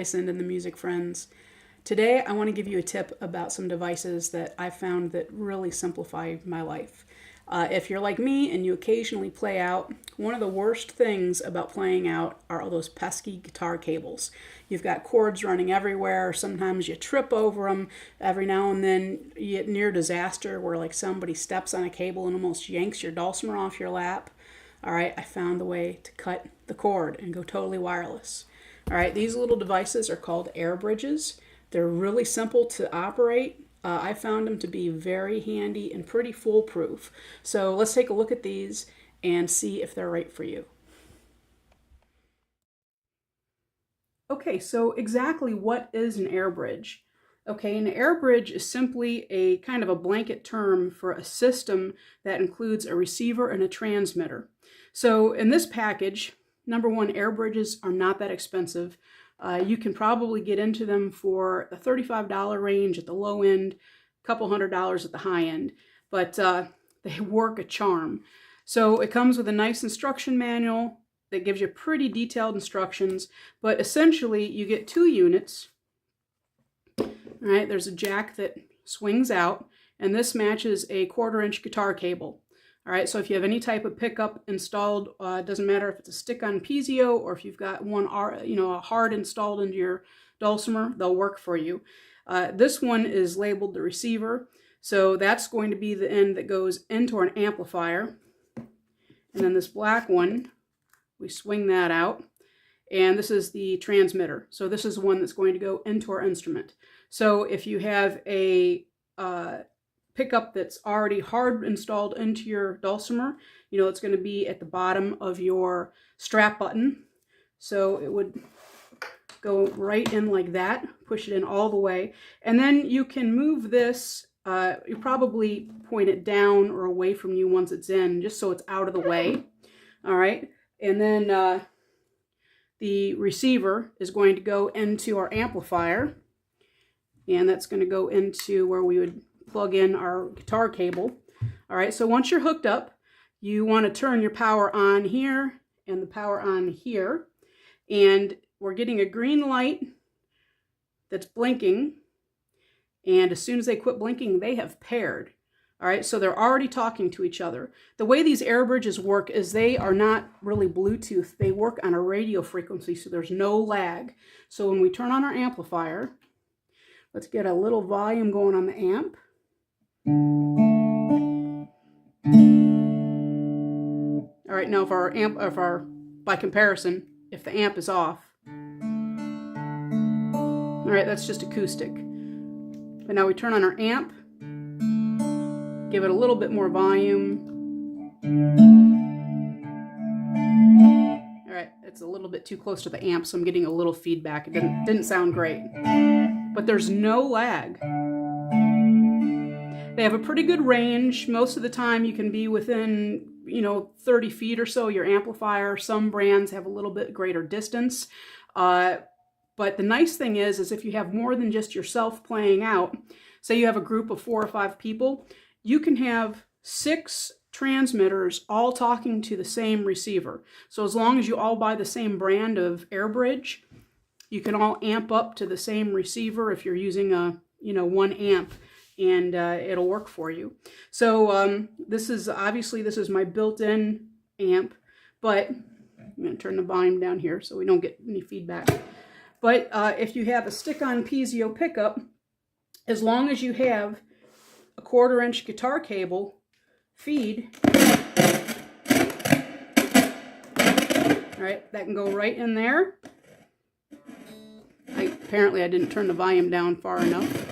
Iceland and the music friends. Today I want to give you a tip about some devices that I found that really simplify my life. If you're like me and you occasionally play out, one of the worst things about playing out are all those pesky guitar cables. You've got cords running everywhere. Sometimes you trip over them. Every now and then you get near disaster where like somebody steps on a cable and almost yanks your dulcimer off your lap. All right, I found the way to cut the cord and go totally wireless. All right, these little devices are called Airbridges. They're really simple to operate. I found them to be very handy and pretty foolproof. So let's take a look at these and see if they're right for you. Okay, so exactly what is an airbridge? Okay, an airbridge is simply a kind of a blanket term for a system that includes a receiver and a transmitter. So in this package, number one, airbridges are not that expensive. You can probably get into them for the $35 range at the low end, a couple $100 at the high end, but they work a charm. So it comes with a nice instruction manual that gives you pretty detailed instructions, but essentially you get two units. All right, there's a jack that swings out, and this matches a 1/4-inch guitar cable. All right, so if you have any type of pickup installed, it doesn't matter if it's a stick-on piezo or if you've got one, a hard installed into your dulcimer, they'll work for you. This one is labeled the receiver, so that's going to be the end that goes into an amplifier. And then this black one, we swing that out, and this is the transmitter. So this is the one that's going to go into our instrument. So if you have a pickup that's already hard installed into your dulcimer, it's going to be at the bottom of your strap button. So it would go right in like that, push it in all the way. And then you can move this, you probably point it down or away from you once it's in, just so it's out of the way. All right. And then the receiver is going to go into our amplifier, and that's going to go into where we would plug in our guitar cable. All right, so once you're hooked up, you want to turn your power on here and the power on here, and we're getting a green light that's blinking, and as soon as they quit blinking, they have paired. All right, so they're already talking to each other. The way these Airbridges work is they are not really Bluetooth. They work on a radio frequency, so there's no lag. So when we turn on our amplifier, let's get a little volume going on the amp. All right, now by comparison, if the amp is off, all right, that's just acoustic. But now we turn on our amp, give it a little bit more volume. All right, it's a little bit too close to the amp, so I'm getting a little feedback. It didn't sound great, but there's no lag. They have a pretty good range. Most of the time you can be within, 30 feet or so, your amplifier. Some brands have a little bit greater distance. But the nice thing is if you have more than just yourself playing out, say you have a group of 4 or 5 people, you can have 6 transmitters all talking to the same receiver. So as long as you all buy the same brand of Airbridge, you can all amp up to the same receiver if you're using a, 1 amp. And it'll work for you. So this is my built-in amp, but I'm going to turn the volume down here so we don't get any feedback. But if you have a stick-on piezo pickup, as long as you have a 1/4-inch guitar cable feed, all right, that can go right in there. Apparently I didn't turn the volume down far enough.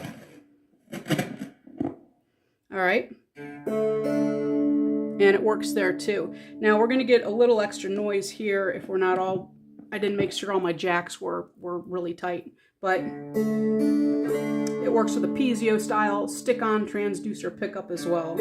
All right, and it works there too. Now we're going to get a little extra noise here if we're not all, I didn't make sure all my jacks were really tight, but it works with a piezo style stick-on transducer pickup as well.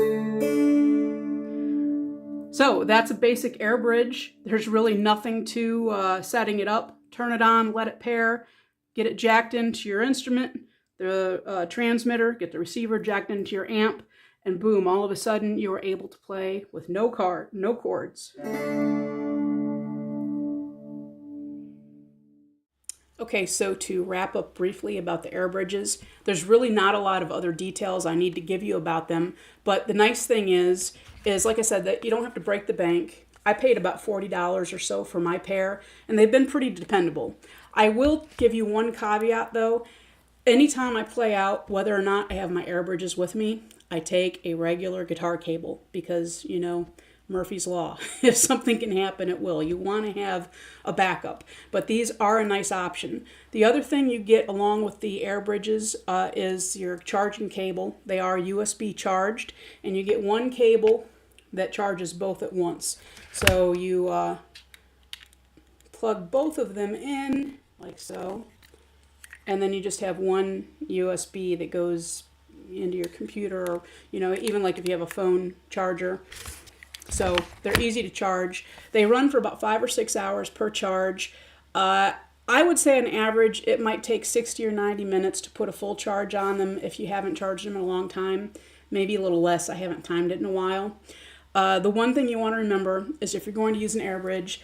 So that's a basic Airbridge. There's really nothing to setting it up. Turn it on, let it pair, get it jacked into your instrument, the transmitter, get the receiver jacked into your amp, and boom, all of a sudden you are able to play with no chords. Okay, so to wrap up briefly about the Airbridges, there's really not a lot of other details I need to give you about them. But the nice thing is like I said, that you don't have to break the bank. I paid about $40 or so for my pair, and they've been pretty dependable. I will give you one caveat though. Anytime I play out, whether or not I have my Airbridges with me, I take a regular guitar cable because, you know, Murphy's Law. If something can happen, it will. You want to have a backup. But these are a nice option. The other thing you get along with the Airbridges is your charging cable. They are USB charged, and you get one cable that charges both at once. So you plug both of them in, like so, and then you just have one USB that goes into your computer, or, you know, even like if you have a phone charger. So they're easy to charge. They run for about 5 or 6 hours per charge. I would say on average it might take 60 or 90 minutes to put a full charge on them if you haven't charged them in a long time. Maybe a little less. I haven't timed it in a while. The one thing you want to remember is if you're going to use an Airbridge,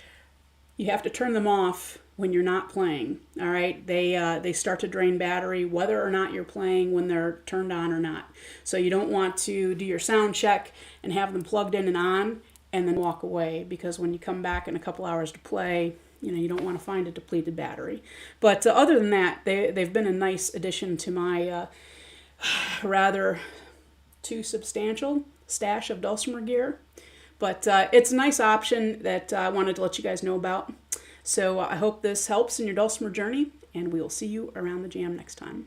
you have to turn them off when you're not playing. All right, they start to drain battery whether or not you're playing, when they're turned on or not. So you don't want to do your sound check and have them plugged in and on and then walk away, because when you come back in a couple hours to play, you know, you don't want to find a depleted battery. But other than that, they've been a nice addition to my rather too substantial stash of Dulcimer gear. But it's a nice option that I wanted to let you guys know about. So I hope this helps in your Dulcimer journey, and we will see you around the jam next time.